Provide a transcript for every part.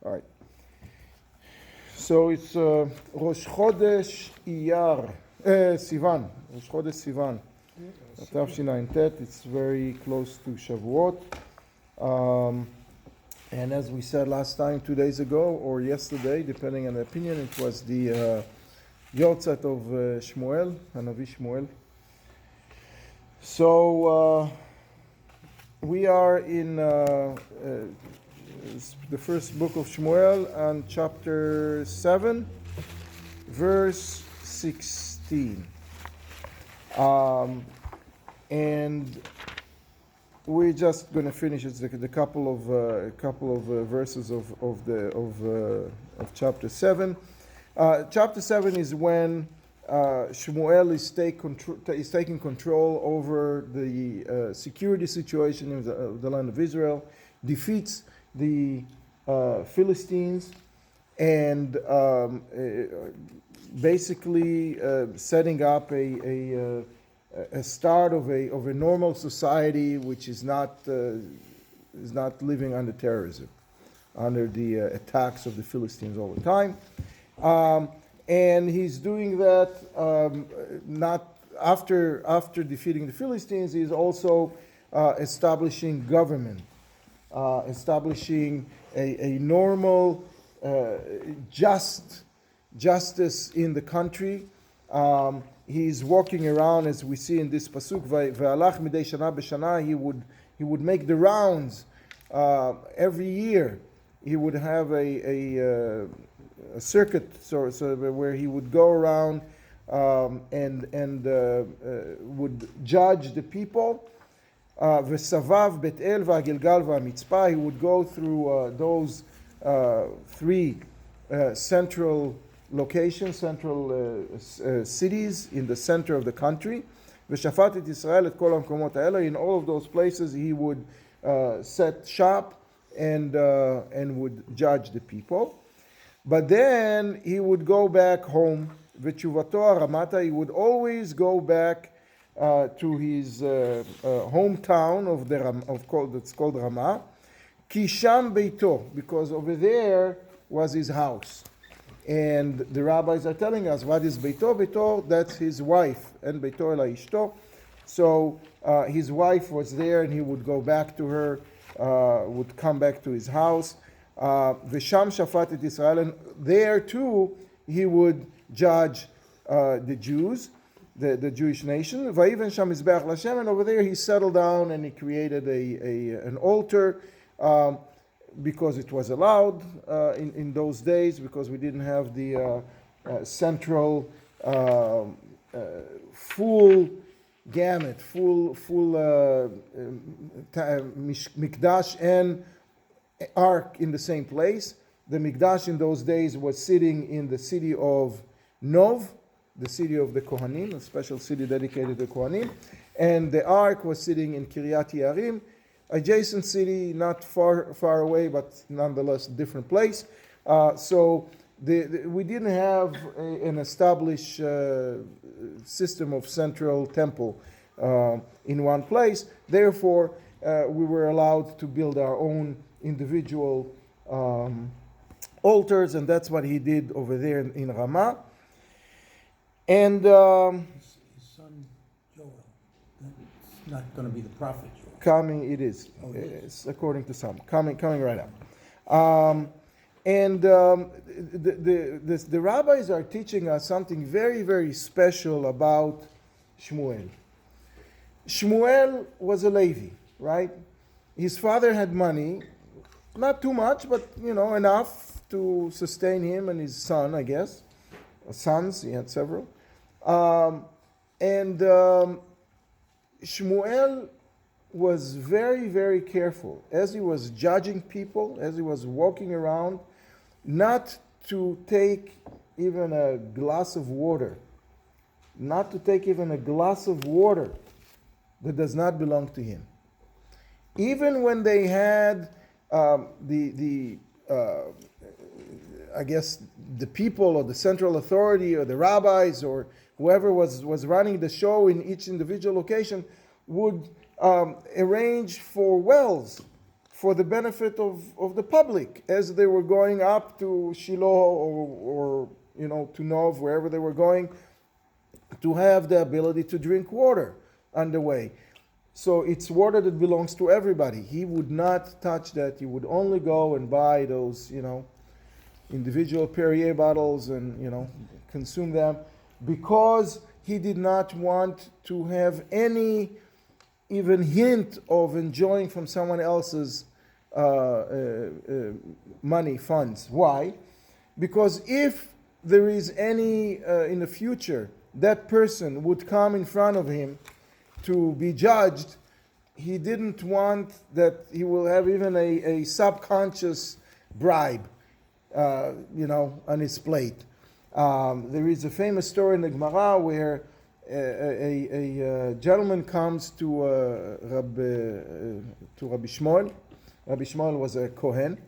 All right. So it's Rosh Chodesh Iyar, Sivan. Rosh Chodesh Sivan. Tafshinayintet. It's very close to Shavuot. And as we said last time, 2 days ago, or yesterday, depending on the opinion, it was the Yortzeit of Shmuel, Hanavi Shmuel. So we are in the first book of Shmuel and chapter 7, verse 16. And we're just going to finish the couple of verses of chapter 7. Chapter 7 is when Shmuel is taking control over the security situation in the land of Israel, defeats the Philistines, and basically setting up a start of a normal society which is not living under terrorism, under the attacks of the Philistines all the time. And he's doing that not after defeating the Philistines. He's also establishing government, establishing a normal justice in the country. He's walking around, as we see in this pasuk. Ve'alach midei shana b'shana. He would make the rounds every year. He would have a circuit, so where he would go around and would judge the people. V'savav Bet El v'Gilgal v'Mitzpah. He would go through those three central locations, central cities in the center of the country. V'shafat et Yisrael et kol hamkomot ha'ela. In all of those places, he would set shop and would judge the people. But then he would go back home. V'tshuvato haramata. He would always go back to his hometown that's called Ramah. Ki sham beito, because over there was his house. And the rabbis are telling us, what is beito? Beito, that's his wife. And beito ela ishto. So his wife was there, and he would go back to her, would come back to his house. V'sham shafat et Israel, and there too he would judge the Jews, the Jewish nation. Vayiven sham mizbeach l'Hashem, and over there he settled down and he created an altar, because it was allowed in those days, because we didn't have the central full gamut, full mikdash and ark in the same place. The mikdash in those days was sitting in the city of Nov, the city of the Kohanim, a special city dedicated to Kohanim, and the ark was sitting in Kiryat Yearim, adjacent city, not far away, but nonetheless a different place. So we didn't have an established system of central temple in one place. Therefore, we were allowed to build our own individual altars, and that's what he did over there in Ramah. And his son Joel, it's not going to be the prophet Joel. Coming, it is. Oh, it is. It's according to some. Coming right up. The rabbis are teaching us something very, very special about Shmuel. Shmuel was a Levi, right? His father had money, not too much, but enough to sustain him and his son, I guess. Sons, he had several. Shmuel was very, very careful as he was judging people, as he was walking around, not to take even a glass of water. Not to take even a glass of water that does not belong to him. Even when they had I guess the people or the central authority or the rabbis or whoever was running the show in each individual location would arrange for wells for the benefit of the public as they were going up to Shiloh or to Nov, wherever they were going, to have the ability to drink water on the way. So it's water that belongs to everybody. He would not touch that. He would only go and buy those, individual Perrier bottles and, consume them, because he did not want to have any even hint of enjoying from someone else's money, funds. Why? Because if there is any, in the future, that person would come in front of him to be judged, he didn't want that he will have even a subconscious bribe, on his plate. There is a famous story in the Gemara where a gentleman comes to Rabbi Shmuel. Rabbi Shmuel was a Kohen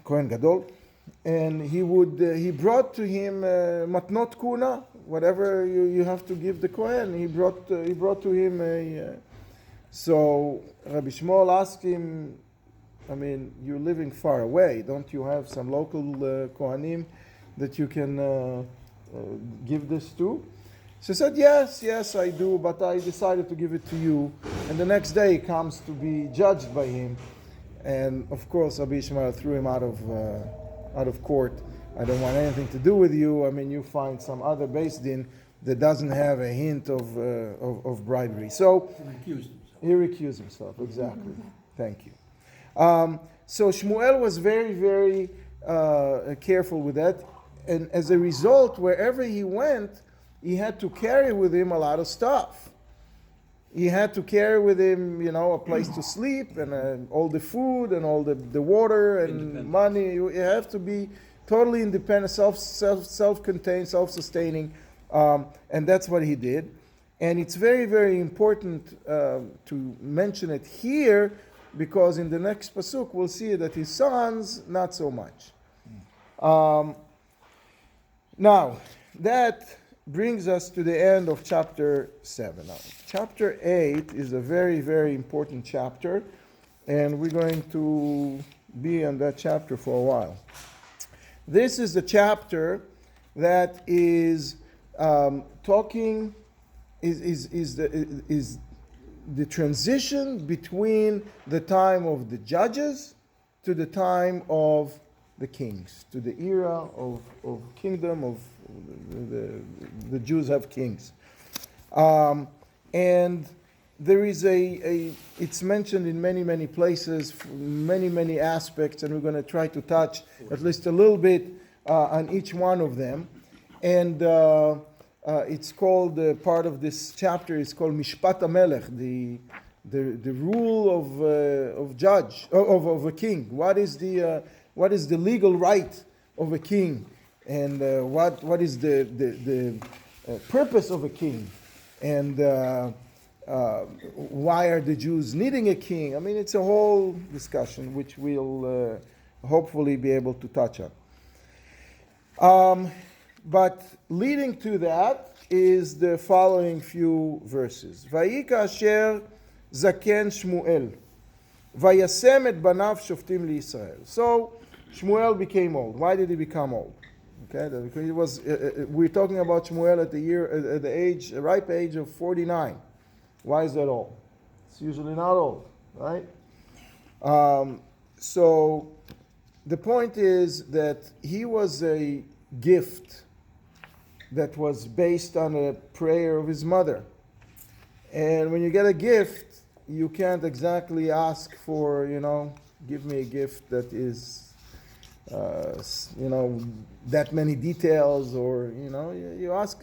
Gadol, and he brought to him matnot kuna, whatever you have to give the Kohen. He brought to him so Rabbi Shmuel asked him, you're living far away. Don't you have some local Kohanim that you can give this to? So he said, yes, I do, but I decided to give it to you. And the next day he comes to be judged by him. And of course, Rabbi Shmuel threw him out of court. I don't want anything to do with you. You find some other Beis Din that doesn't have a hint of bribery. So he recused himself, exactly. Thank you. So Shmuel was very, very careful with that. And as a result, wherever he went, he had to carry with him a lot of stuff. He had to carry with him, a place to sleep and all the food and all the water and money. You have to be totally independent, self-contained, self-sustaining, and that's what he did. And it's very, very important to mention it here, because in the next pasuk we'll see that his sons not so much. Now that brings us to the end of chapter 7. Now, chapter 8 is a very, very important chapter, and we're going to be on that chapter for a while. This is the chapter that is talking is the transition between the time of the judges to the time of the kings, to the era of kingdom of the Jews have kings. And there is it's mentioned in many, many places, many, many aspects, and we're going to try to touch at least a little bit on each one of them. And it's called, part of this chapter is called Mishpat HaMelech, the rule of judge, of a king. What is the legal right of a king, and what is the purpose of a king, and why are the Jews needing a king? It's a whole discussion which we'll hopefully be able to touch on. But leading to that is the following few verses. Vayika asher zaken Shmuel, vayasem et banav shoftim liYisrael. So Shmuel became old. Why did he become old? Okay, because he was. We're talking about Shmuel at the ripe age of 49. Why is that old? It's usually not old, right? So the point is that he was a gift that was based on a prayer of his mother. And when you get a gift, you can't exactly ask for, give me a gift that is, that many details, or, you ask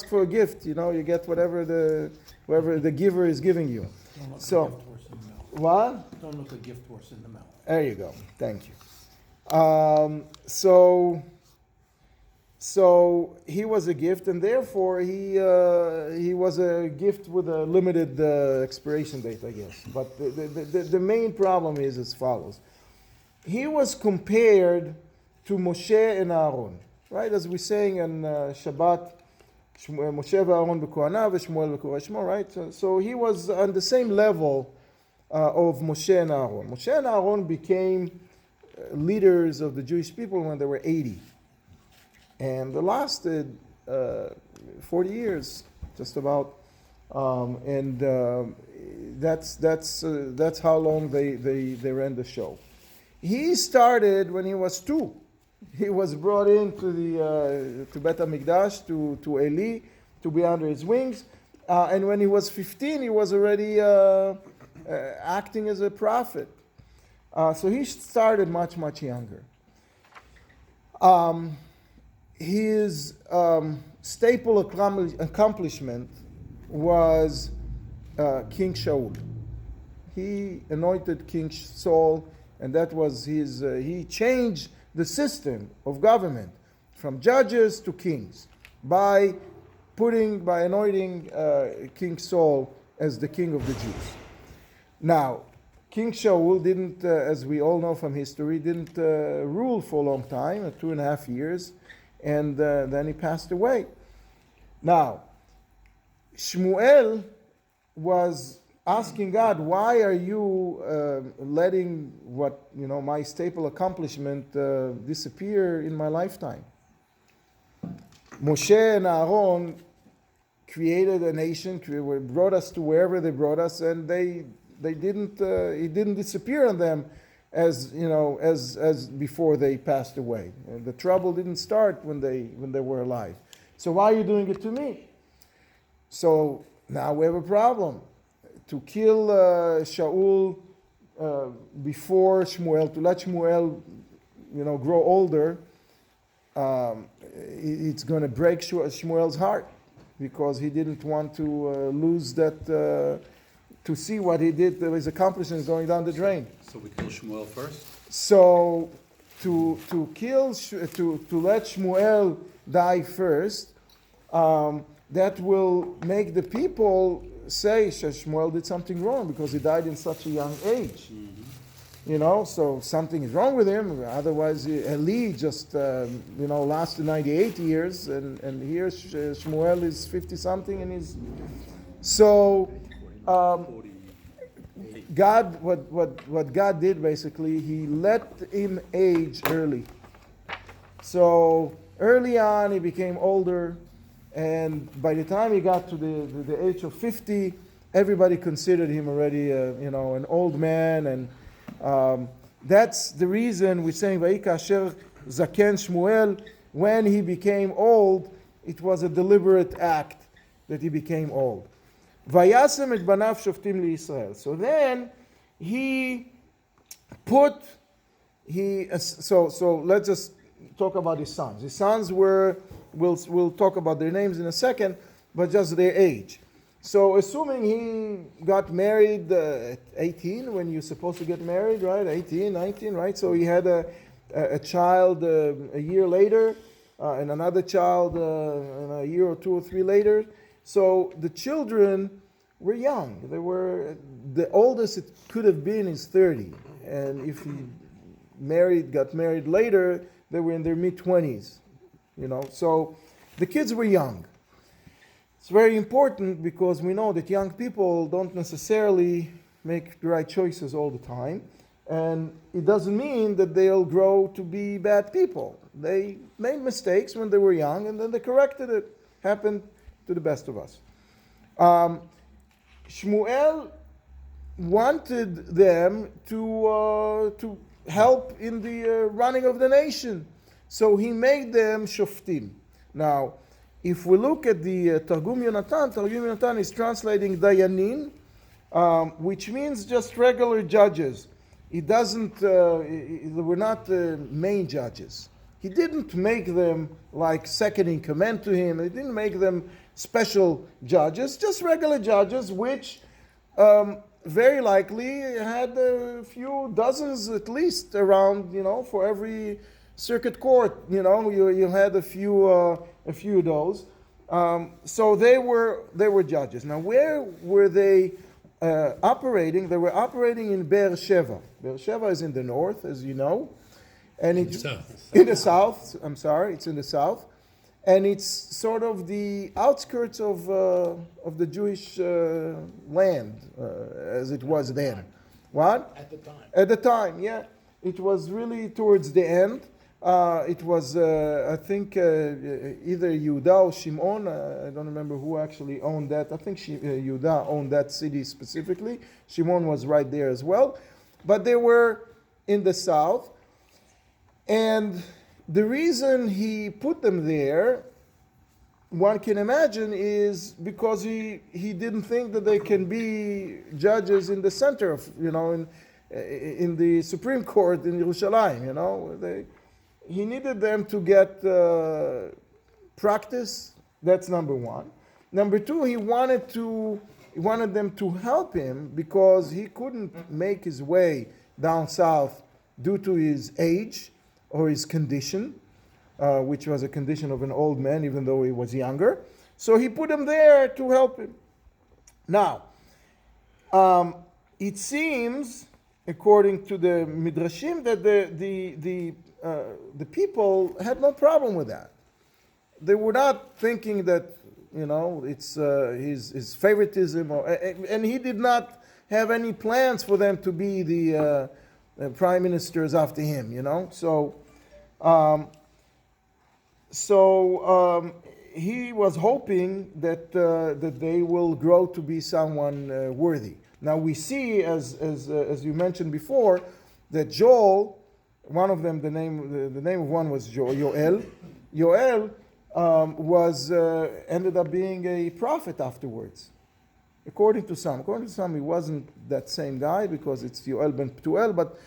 for a gift, you get whatever the giver is giving you. Don't look So, a gift horse in the mouth. what? Don't look a gift horse in the mouth. There you go. Thank you. So he was a gift, and therefore he was a gift with a limited expiration date, I guess. But the main problem is as follows. He was compared to Moshe and Aaron, right? As we're saying in Shabbat, Moshe v'Aaron b'kohanav, v'Shmuel b'korei Shmo, right? So he was on the same level of Moshe and Aaron. Moshe and Aaron became leaders of the Jewish people when they were 80. And they lasted 40 years, just about. That's how long they ran the show. He started when he was 2. He was brought into to Bet HaMikdash, to Eli, to be under his wings. And when he was 15, he was already acting as a prophet. So he started much, much younger. His staple accomplishment was King Shaul. He anointed King Saul, and that was his. He changed the system of government from judges to kings by anointing King Saul as the king of the Jews. Now, King Shaul didn't, as we all know from history, didn't rule for a long time, 2.5 years, and then he passed away. Now, Shmuel was asking God, why are you letting my staple accomplishment disappear in my lifetime? Moshe and Aaron created a nation, brought us to wherever they brought us, and it didn't disappear on them as before they passed away. And the trouble didn't start when they were alive. So why are you doing it to me? So now we have a problem. To kill Shaul before Shmuel, to let Shmuel, grow older, it's going to break Shmuel's heart, because he didn't want to lose that, to see what he did, his accomplishments going down the drain. So we kill Shmuel first? So to let Shmuel die first, that will make the people say Shmuel did something wrong because he died in such a young age. Mm-hmm. So something is wrong with him. Otherwise, Eli just lasted 98 years, and here Shmuel is 50 something, and he's so. God, what God did basically, He let him age early. So early on, he became older. And by the time he got to the age of 50, everybody considered him already, an old man. And that's the reason we're saying, Vayika asher zaken Shmuel, when he became old, it was a deliberate act that he became old. Vayasem et banav shoftim liYisrael. So then so let's just talk about his sons. His sons were, we'll talk about their names in a second, but just their age. So assuming he got married at 18, when you're supposed to get married, right? 18, 19, right? So he had a child a year later, and another child a year or 2 or 3 later. So the children were young. The oldest it could have been is 30. And if he got married later, they were in their mid-20s. So the kids were young. It's very important because we know that young people don't necessarily make the right choices all the time. And it doesn't mean that they'll grow to be bad people. They made mistakes when they were young, and then they corrected it. Happened to the best of us. Shmuel wanted them to help in the running of the nation. So he made them shoftim. Now, if we look at the Targum Yonatan is translating dayanin, which means just regular judges. It doesn't, they were not main judges. He didn't make them like second in command to him. He didn't make them special judges, just regular judges, which very likely had a few dozens at least around, for every circuit court, you had a few of those. So they were judges. Now, where were they operating? They were operating in Be'er Sheva. Be'er Sheva is in the north, as you know, and it's in the south. I'm sorry, it's in the south, and it's sort of the outskirts of the Jewish land as it was then. What? At the time. At the time, yeah. It was really towards the end. It was, I think, either Yehuda or Shimon. I don't remember who actually owned that. I think Yehuda owned that city specifically. Shimon was right there as well. But they were in the south. And the reason he put them there, one can imagine, is because he didn't think that they can be judges in the center of, in the Supreme Court in Yerushalayim, He needed them to get practice. That's number one. Number two, he wanted them to help him because he couldn't make his way down south due to his age or his condition, which was a condition of an old man, even though he was younger. So he put him there to help him. Now, it seems, according to the Midrashim, that the people had no problem with that. They were not thinking that, it's his favoritism, and he did not have any plans for them to be the prime ministers after him, So he was hoping that they will grow to be someone worthy. Now we see, as you mentioned before, that Joel, one of them, the name of one was Yoel. Yoel ended up being a prophet afterwards. According to some, he wasn't that same guy because it's Yoel ben Ptuel. But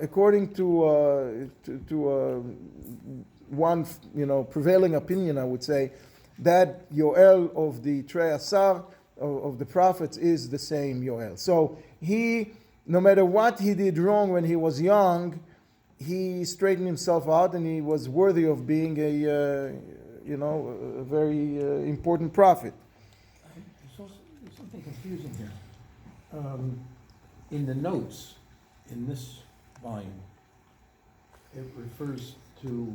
according to one prevailing opinion, I would say that Yoel of the Trei Asar of the prophets is the same Yoel. So he, no matter what he did wrong when he was young, he straightened himself out, and he was worthy of being a very important prophet. There's something confusing here. In the notes in this volume, it refers to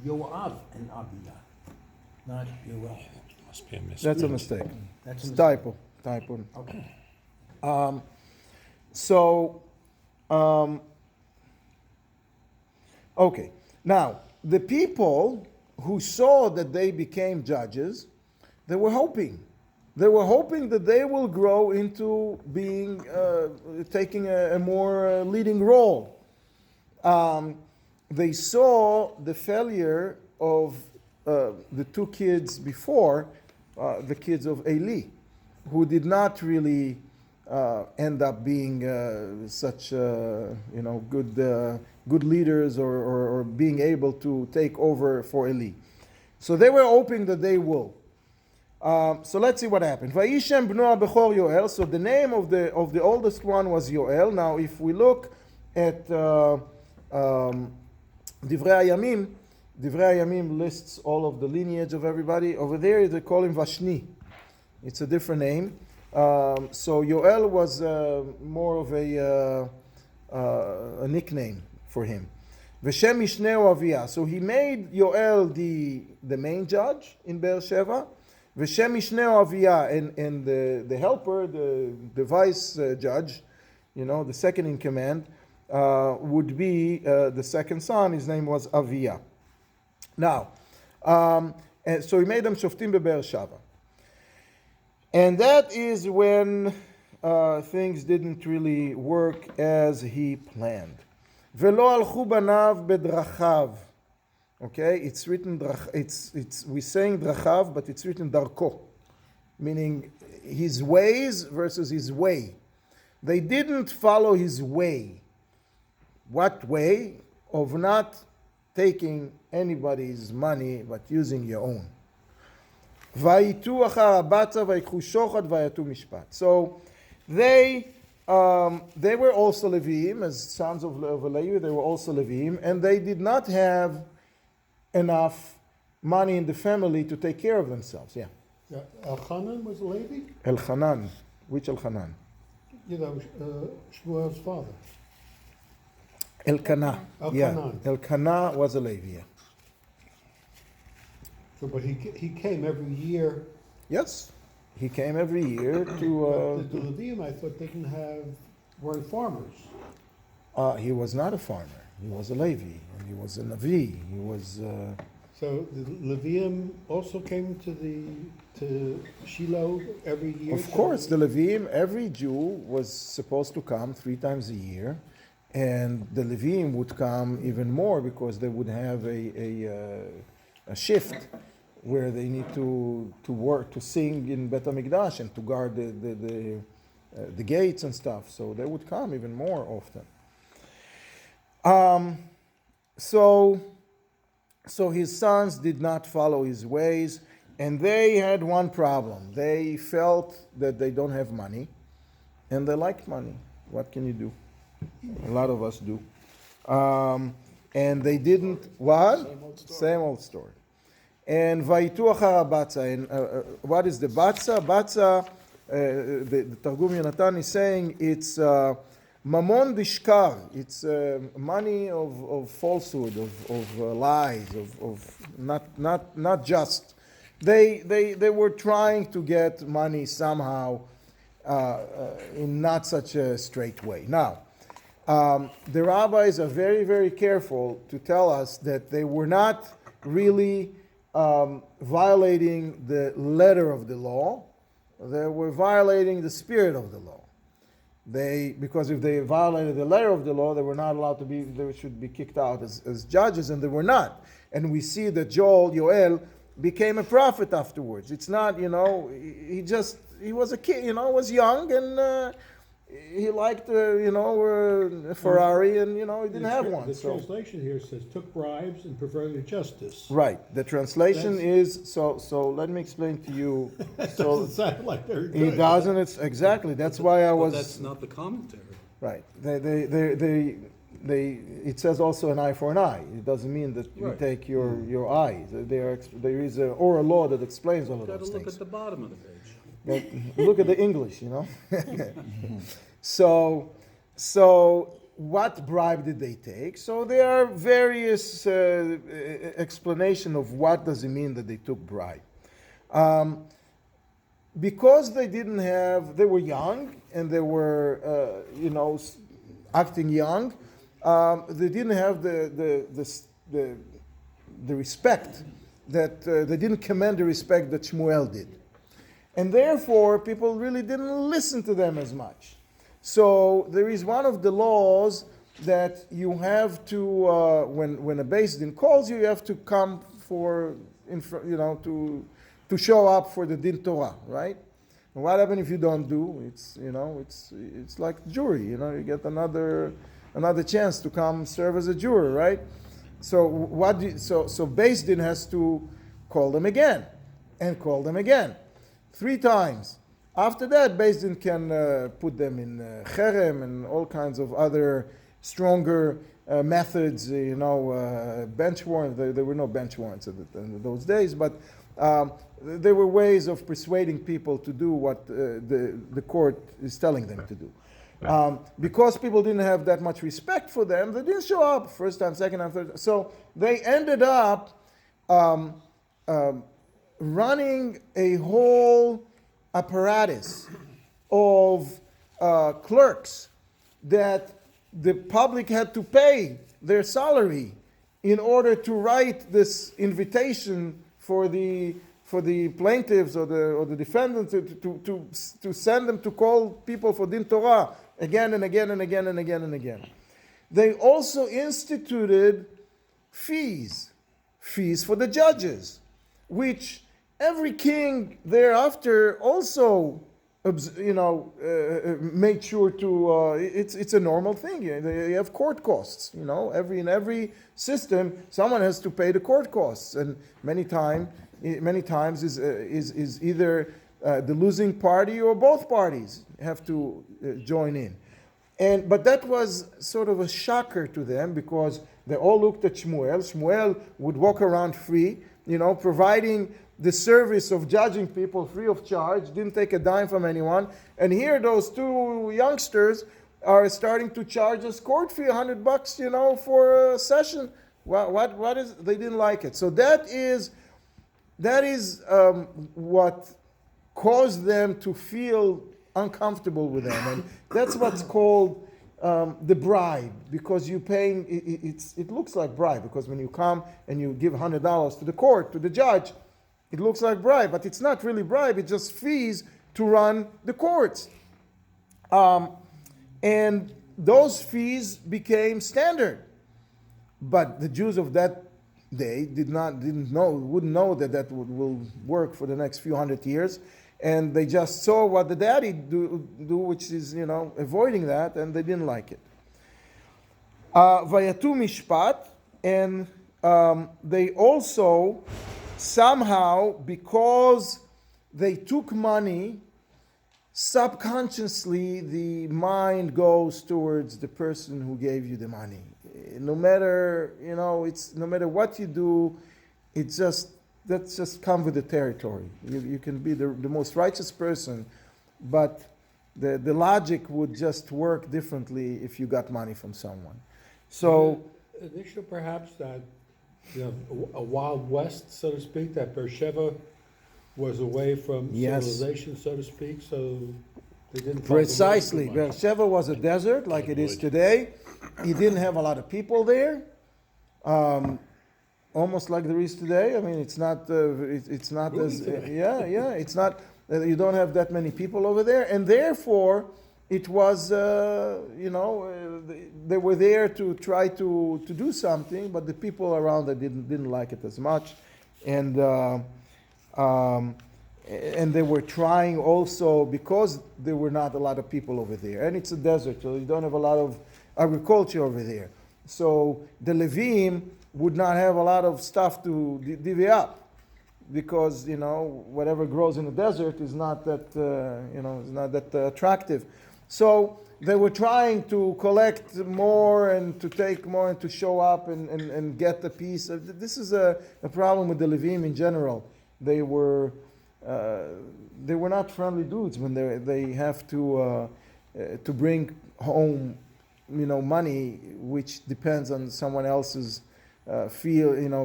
Yoav and Abiyah, not Yoel. Must be a mistake. That's a mistake. That's It's a typo. Okay. Okay. Now, the people who saw that they became judges, they were hoping. They were hoping that they will grow into being, taking a more leading role. They saw the failure of the two kids before, the kids of Eli, who did not really end up being such good leaders or being able to take over for Eli. So they were hoping that they will. So let's see what happened. Vayishem bno bechor Yoel. So the name of the oldest one was Yoel. Now, if we look at Divrei Hayamim lists all of the lineage of everybody. Over there, they call him Vashni. It's a different name. So Yoel was more of a nickname for him. V'shem Mishneu Aviyah. So he made Yoel the main judge in Beersheba. V'shem Mishneu Aviyah, and the helper, the vice judge, the second in command, would be the second son. His name was Aviyah. Now, and so he made them Shoftim beBeersheba. And that is when things didn't really work as he planned. Velo alchu banav bedrachav. Okay, it's written we're saying drachav, but it's written darko, meaning his ways versus his way. They didn't follow his way. What way? Of not taking anybody's money, but using your own. So they were also Leviim, as sons of Levi, they were also Leviim, and they did not have enough money in the family to take care of themselves. Yeah. Elchanan was a Levi? Elchanan. Which Elchanan? Shmuel's father. Elkanah. Yeah. Elchanan. Elkanah was a Levi. Yeah. So, but he came every year. Yes. He came every year to. The Levium, I thought weren't farmers. He was not a farmer. He was a Levi, and he was a Navi. He was. So the Levium also came to Shiloh every year? Of course, the Levim, every Jew was supposed to come 3 times a year, and the Levim would come even more because they would have a shift where they need to work, to sing in Bet HaMikdash and to guard the gates and stuff. So they would come even more often. So his sons did not follow his ways, and they had one problem. They felt that they don't have money, and they liked money. What can you do? A lot of us do. And they didn't, what? Same old story. And Vayitu achar batza. And what is the batza? Batza, the Targum Yonatan is saying it's mamon dishkar. It's money of falsehood, of lies, of not just. They were trying to get money somehow in not such a straight way. Now, the rabbis are very, very careful to tell us that they were not really violating the letter of the law. They were violating the spirit of the law. Because if they violated the letter of the law, they were not allowed to be, they should be kicked out as judges, and they were not. And we see that Yoel became a prophet afterwards. It's not, he was a kid, was young, and he liked, a Ferrari, and, he didn't have one. The translation here says, took bribes and perverted justice. Right. The translation is, so let me explain to you. That So doesn't sound like very good. he doesn't, it's exactly, that's why I was. But that's not the commentary. Right. It says also an eye for an eye. It doesn't mean that you Right. take your eye. There is a oral law that explains all of Got to those look things. at the bottom of the page. But look at the English, So what bribe did they take? So there are various explanation of what does it mean that they took bribe. Because they were young and they were, acting young. They didn't have the respect that they didn't command the respect that Shmuel did. And therefore, people really didn't listen to them as much. So there is one of the laws that you have to, when a Beis Din calls you, you have to come to show up for the Din Torah, right? And what happens if you don't do? It's like jury. You get another chance to come serve as a juror, right? So so Beis Din has to call them again, and call them again. 3 times. After that, Beis Din can put them in cherem and all kinds of other stronger methods, bench warrants. There were no bench warrants in those days, but there were ways of persuading people to do what the court is telling them to do. Because people didn't have that much respect for them, they didn't show up first time, second time, third time. So they ended up running a whole apparatus of clerks that the public had to pay their salary in order to write this invitation for the plaintiffs or the defendants to send them to call people for Din Torah again and again and again and again and again. They also instituted fees for the judges, which every king thereafter also, made sure to. It's a normal thing. You have court costs. In every system, someone has to pay the court costs, and many times is either the losing party or both parties have to join in. But that was sort of a shocker to them because they all looked at Shmuel. Shmuel would walk around free, providing the service of judging people free of charge, didn't take a dime from anyone. And here those 2 youngsters are starting to charge us court fee, $100, for a session. What is, they didn't like it. So that is what caused them to feel uncomfortable with them. And that's what's called the bribe, because you're paying, it looks like bribe, because when you come and you give $100 to the court, to the judge, it looks like bribe, but it's not really bribe, it's just fees to run the courts. And those fees became standard. But the Jews of that day wouldn't know that will work for the next few hundred years. And they just saw what the daddy do, which is, avoiding that, and they didn't like it. Vayatu mishpat, and they also somehow, because they took money, subconsciously the mind goes towards the person who gave you the money. No matter, no matter what you do, that's just come with the territory. You can be the most righteous person, but the logic would just work differently if you got money from someone. So, an issue perhaps that a wild west, so to speak, that Beersheba was away from civilization, so to speak, so they didn't. Precisely, Beersheba was a desert like it is today. You didn't have a lot of people there. Almost like there is today. I mean, it's not as it's not. You don't have that many people over there, and therefore it was they were there to try to do something, but the people around it didn't like it as much, and they were trying also because there were not a lot of people over there, and it's a desert, so you don't have a lot of agriculture over there. So the Levim would not have a lot of stuff to divvy up, because whatever grows in the desert is not that attractive. So they were trying to collect more and to take more and to show up and get a piece. This is a problem with the Levim in general. They were not friendly dudes when they have to bring home money which depends on someone else's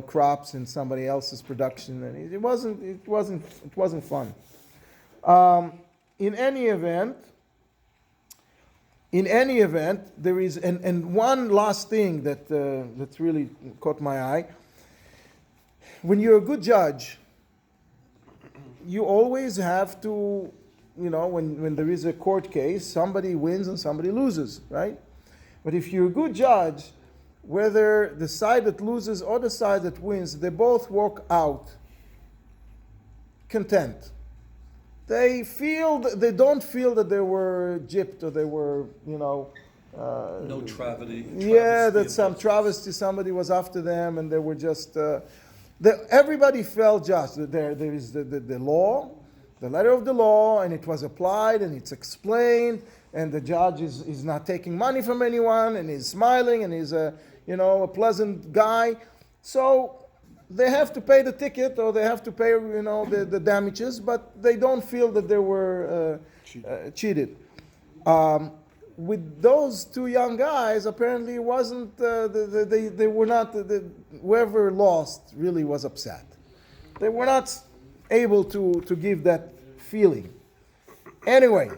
crops and somebody else's production, and it wasn't fun. In any event, there is and one last thing that's really caught my eye. When you're a good judge, you always have to, when there is a court case, somebody wins and somebody loses, right? But if you're a good judge, whether the side that loses or the side that wins, they both walk out content. They don't feel that they were gypped or they were, no travesty. Yeah, that some travesty, somebody was after them, and they were just. Everybody felt just. There is the law, the letter of the law, and it was applied, and it's explained, and the judge is not taking money from anyone, and he's smiling, and he's a pleasant guy. So they have to pay the ticket, or they have to pay the damages, but they don't feel that they were cheated. With those two young guys, apparently it wasn't. They were not. Whoever lost really was upset. They were not able to give that feeling. Anyway,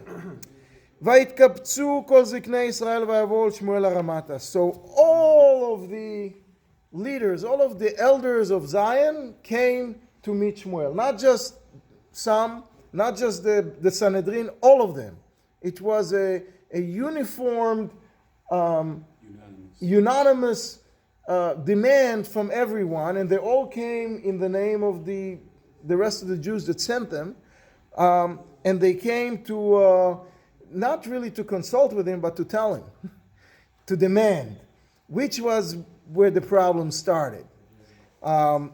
ויתקבצו כל זקני ישראל ויבואו אל שמואל הרמתה. So all of the leaders, all of the elders of Zion came to meet Shmuel. Not just some, not just the Sanhedrin, all of them. It was a uniformed, unanimous demand from everyone, and they all came in the name of the rest of the Jews that sent them, and they came to not really to consult with him, but to tell him, to demand, which was where the problem started. And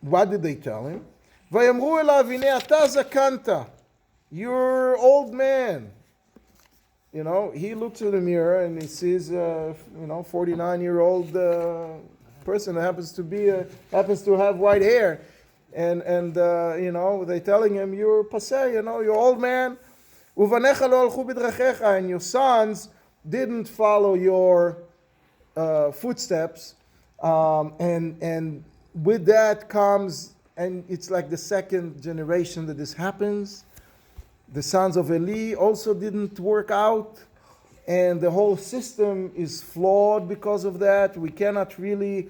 what did they tell him? ויאמרו אליו, הנה אתה זקנת, you're old man. He looks in the mirror and he sees 49-year-old person that happens to have white hair, and they're telling him, you're passé, you're old man. ובניך לא הלכו בדרכיך, and your sons didn't follow your footsteps, and with that comes and it's like the second generation that this happens. The sons of Eli also didn't work out, and the whole system is flawed because of that. We cannot really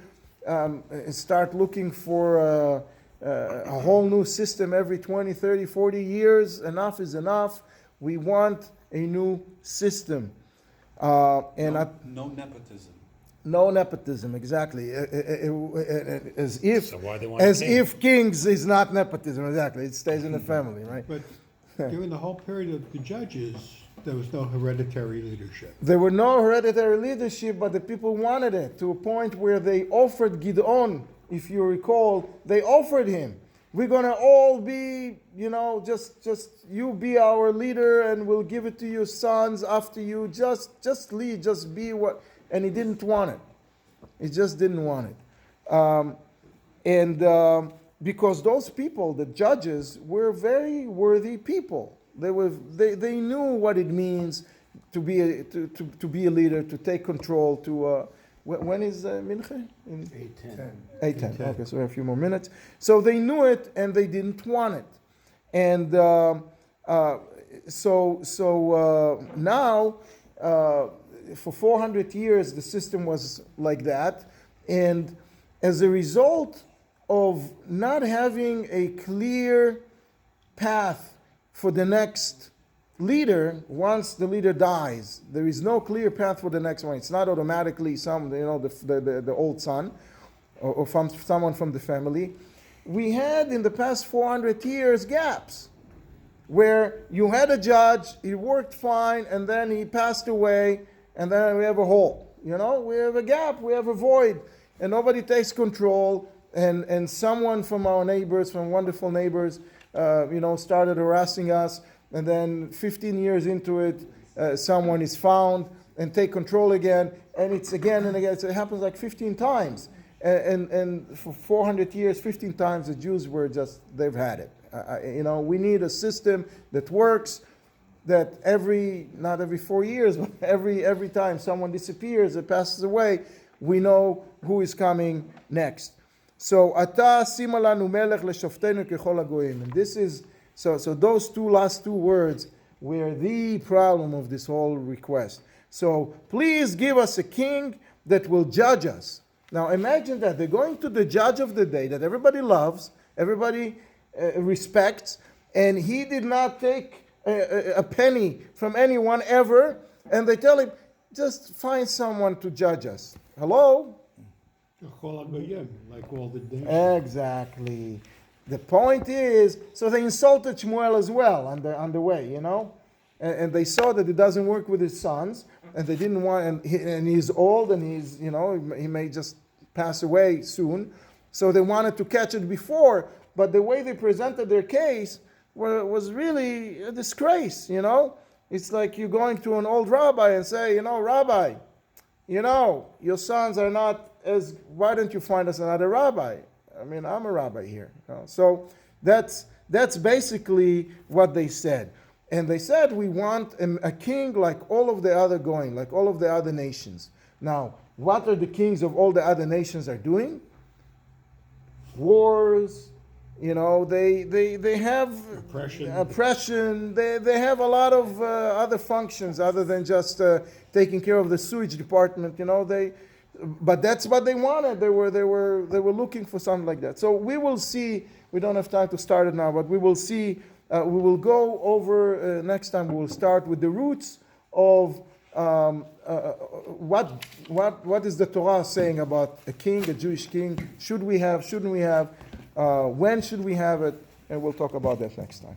start looking for a whole new system every 20, 30, 40 years. Enough is enough. We want a new system. No nepotism. No nepotism, exactly. As if, So why they want a king? if kings is not nepotism, exactly. It stays in the family, right? But during the whole period of the judges, there was no hereditary leadership. There were no hereditary leadership, but the people wanted it to a point where they offered Gideon, if you recall, they offered him. We're going to all be, just you be our leader and we'll give it to your sons after you. Just lead, just be what. And he didn't want it. He just didn't want it. Because those people, the judges, were very worthy people. They knew what it means to be a leader, to take control. When is Mincha? 8:10. 8:10. Okay, so we have a few more minutes. So they knew it and they didn't want it. And now, for 400 years, the system was like that. And as a result of not having a clear path for the next leader, once the leader dies, there is no clear path for the next one. It's not automatically the old son or from someone from the family. We had in the past 400 years gaps where you had a judge, he worked fine, and then he passed away, and then we have a hole. We have a gap, we have a void, and nobody takes control, and someone from our neighbors, from wonderful neighbors, started harassing us, and then 15 years into it, someone is found and take control again, and it's again and again. So it happens like 15 times. And for 400 years, 15 times, the Jews they've had it. We need a system that works, that not every 4 years, but every time someone disappears or passes away, we know who is coming next. So, Ata sima lanu melech leshoftenu kechol hagoyim. And this is, so those last two words were the problem of this whole request. So, please give us a king that will judge us. Now, imagine that. They're going to the judge of the day that everybody loves, everybody respects, and he did not take a penny from anyone ever, and they tell him, just find someone to judge us. Hello? Like all the nations. Exactly. The point is, so they insulted Shmuel as well on the way, and they saw that it doesn't work with his sons, and they didn't want, and he's old, and he may just pass away soon, so they wanted to catch it before, but the way they presented their case was really a disgrace, It's like you're going to an old rabbi and say, Rabbi, your sons are not why don't you find us another rabbi? I mean, I'm a rabbi here. So that's basically what they said. And they said, we want a king like all of the other like all of the other nations. Now, what are the kings of all the other nations are doing? Wars, they have oppression. They have a lot of other functions other than just taking care of the sewage department. But that's what they wanted. They were looking for something like that. So we will see. We don't have time to start it now, but we will see. We will go over next time. We will start with the roots of what is the Torah saying about a king, a Jewish king? Should we have? Shouldn't we have? When should we have it? And we'll talk about that next time.